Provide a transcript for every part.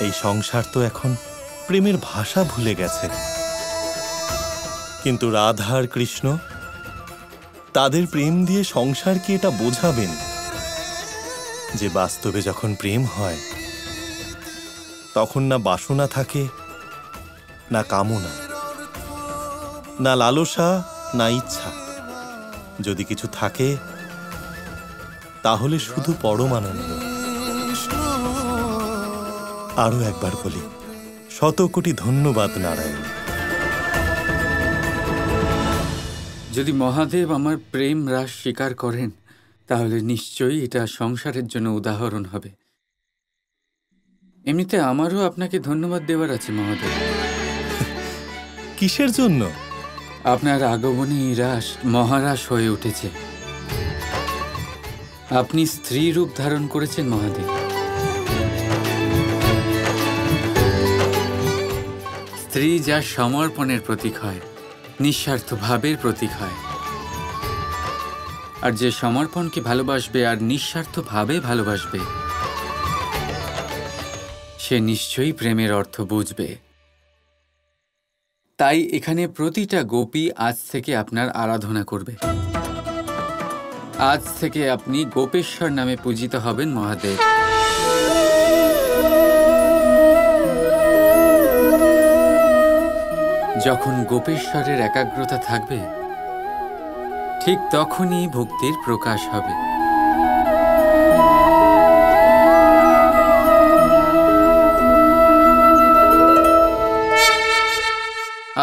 এই সংসার তো এখন প্রেমের ভাষা ভুলে গেছে, কিন্তু রাধা আর কৃষ্ণ তাদের প্রেম দিয়ে সংসারকে এটা বোঝাবেন যে বাস্তবে যখন প্রেম হয় তখন না বাসনা থাকে, না কামনা, না লালসা, না ইচ্ছা। যদি কিছু থাকে তাহলে শুধু পরমানন্দ। আরো একবার বলি, শত কোটি ধন্যবাদ নারায়ণ। যদি মহাদেব আমার প্রেম রাস স্বীকার করেন তাহলে নিশ্চয়ই এটা সংসারের জন্য উদাহরণ হবে। এমনিতে আমারও আপনাকে ধন্যবাদ দেওয়ার আছে মহাদেব। কিসের জন্য? আপনার আগমনে এই রাস মহারাস হয়ে উঠেছে। আপনি স্ত্রী রূপ ধারণ করেছেন মহাদেব। স্ত্রী যা সমর্পণের প্রতীক হয়, নিঃস্বার্থ ভাবের প্রতীক হয়। আর যে সমর্পণকে ভালোবাসবে আর নিঃস্বার্থ ভাবে ভালোবাসবে সে নিশ্চয়ই প্রেমের অর্থ বুঝবে। তাই এখানে প্রতিটা গোপী আজ থেকে আপনার আরাধনা করবে। আজ থেকে আপনি গোপেশ্বর নামে পূজিত হবেন মহাদেব। যখন গোপেশ্বরের একাগ্রতা থাকবে ঠিক তখনই ভক্তির প্রকাশ হবে।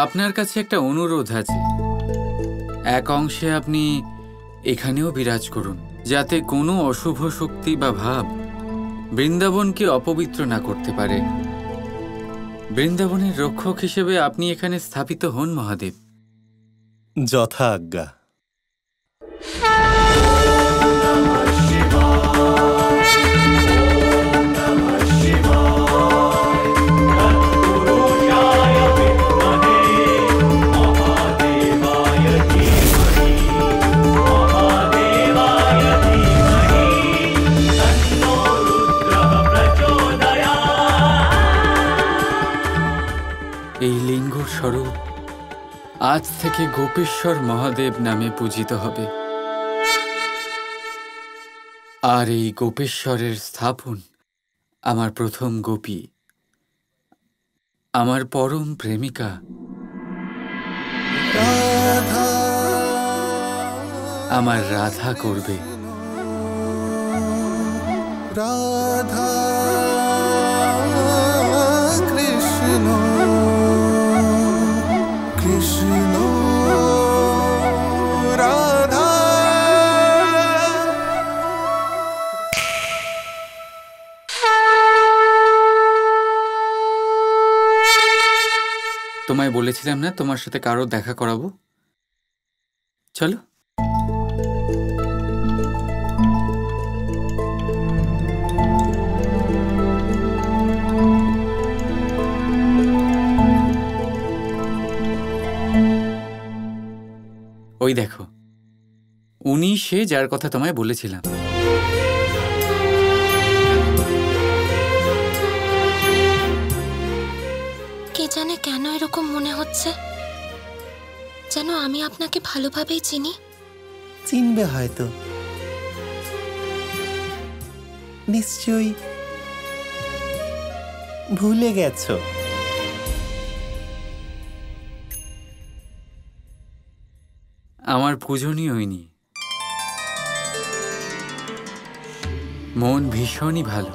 আপনার কাছে একটা অনুরোধ আছে। এক অংশে আপনি এখানেও বিরাজ করুন, যাতে কোনো অশুভ শক্তি বা ভাব বৃন্দাবনকে অপবিত্র না করতে পারে। বৃন্দাবনের রক্ষক হিসেবে আপনি এখানে স্থাপিত হন মহাদেব। যথা আজ্ঞা। এই লিঙ্গ স্বরূপ আজ থেকে গোপেশ্বর মহাদেব নামে পূজিত হবে। আর এই গোপেশ্বরের স্থাপন আমার প্রথম গোপী, আমার পরম প্রেমিকা আমার রাধা করবে। রাধা কৃষ্ণ কৃষ্ণ রাধা। তোমায় বলেছিলাম না তোমার সাথে কারো দেখা করাবো? চলো। ওই দেখো, উনি সে যার কথা তোমায় বলেছিলাম। কে জানে কেন এরকম মনে হচ্ছে, যেন আমি আপনাকে ভালোভাবেই চিনি। চিনবে হয়তো, নিশ্চয়ই ভুলে গেছো। আমার পূজনীয় ইনি। মন ভীষণই ভালো,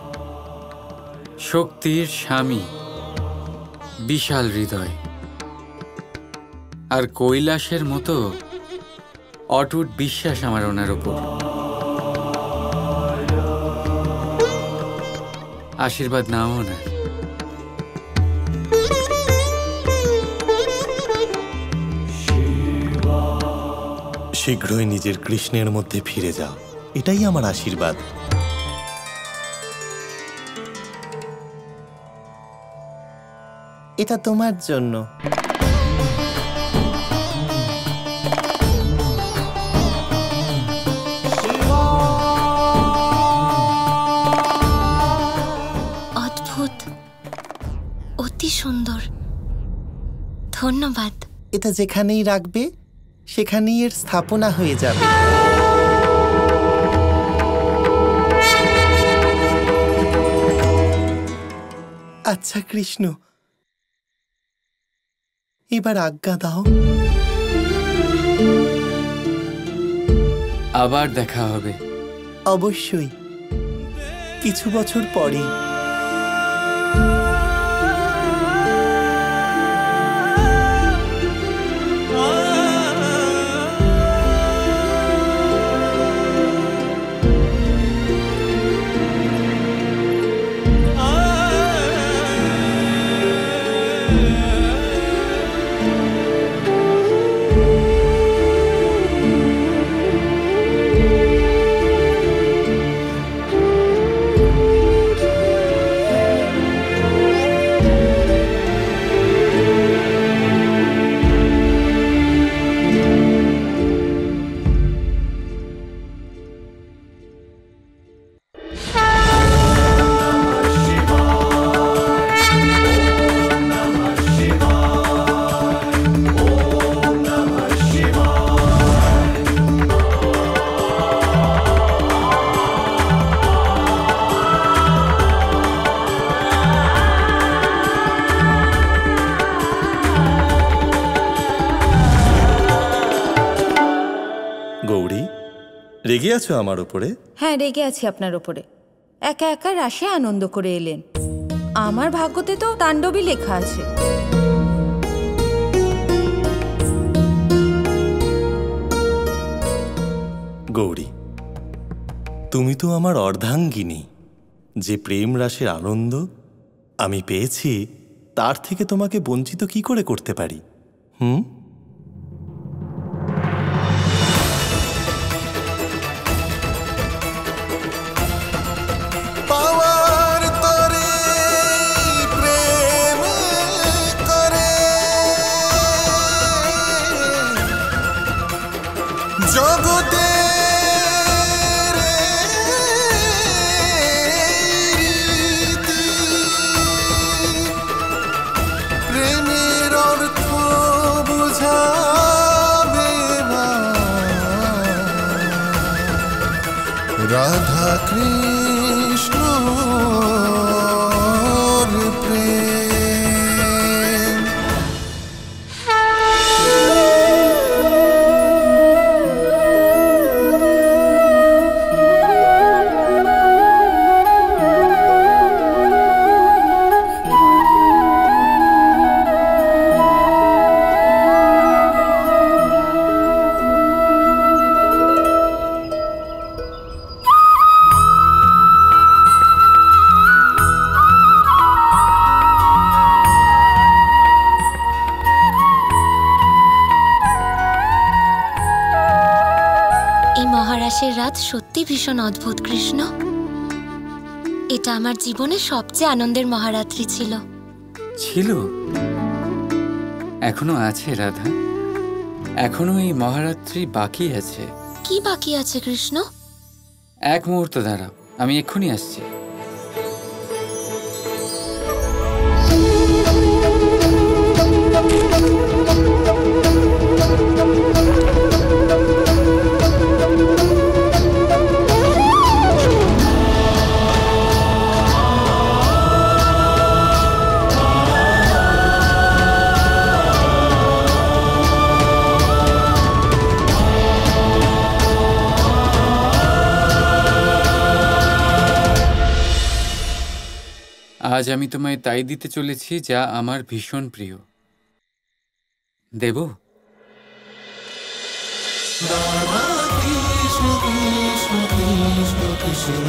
শক্তির স্বামী, বিশাল হৃদয়, আর কৈলাসের মতো অটুট বিশ্বাস আমার ওনার ওপর। আশীর্বাদ নাও ওনার। শীঘ্রই নিজের কৃষ্ণের মধ্যে ফিরে যাও, এটাই আমার আশীর্বাদ। এটা তোমার জন্য। অদ্ভুত, সত্যি সুন্দর। ধন্যবাদ। এটা যেখানেই রাখবে সেখানেই এর স্থাপনা হয়ে যাবে। আচ্ছা কৃষ্ণ, এবার আজ্ঞা দাও। আবার দেখা হবে। অবশ্যই, কিছু বছর পরেই। গৌরী, রেগে আছো আমার উপরে? হ্যাঁ, রেগে আছি আপনার ওপরে। একা একা রাশে আনন্দ করে এলেন। আমার ভাগ্যতে তো তাণ্ডবই লেখা আছে। গৌরী, তুমি তো আমার অর্ধাঙ্গিনী। যে প্রেম রাশের আনন্দ আমি পেয়েছি তার থেকে তোমাকে বঞ্চিত কি করে করতে পারি? পাওয়ার তরে প্রেম করে জগতে প্রেমের অর্থ বুঝাবে রাধা কৃষ্ণ প্রেম। মহারাশের রাত সত্যি ভীষণ অদ্ভুত কৃষ্ণ। এটা আমার জীবনের সবচেয়ে আনন্দের মহারাত্রি ছিল। ছিল, এখনো আছে রাধা। এখনো এই মহারাত্রি বাকি আছে। কি বাকি আছে কৃষ্ণ? এক মুহূর্ত দাঁড়াও, আমি এক্ষুনি আসছি। আজ আমি তোমায় তাই দিতে চলেছি যা আমার ভীষণ প্রিয়। দেব? কৃষ্ণ কৃষ্ণ কৃষ্ণ কৃষ্ণ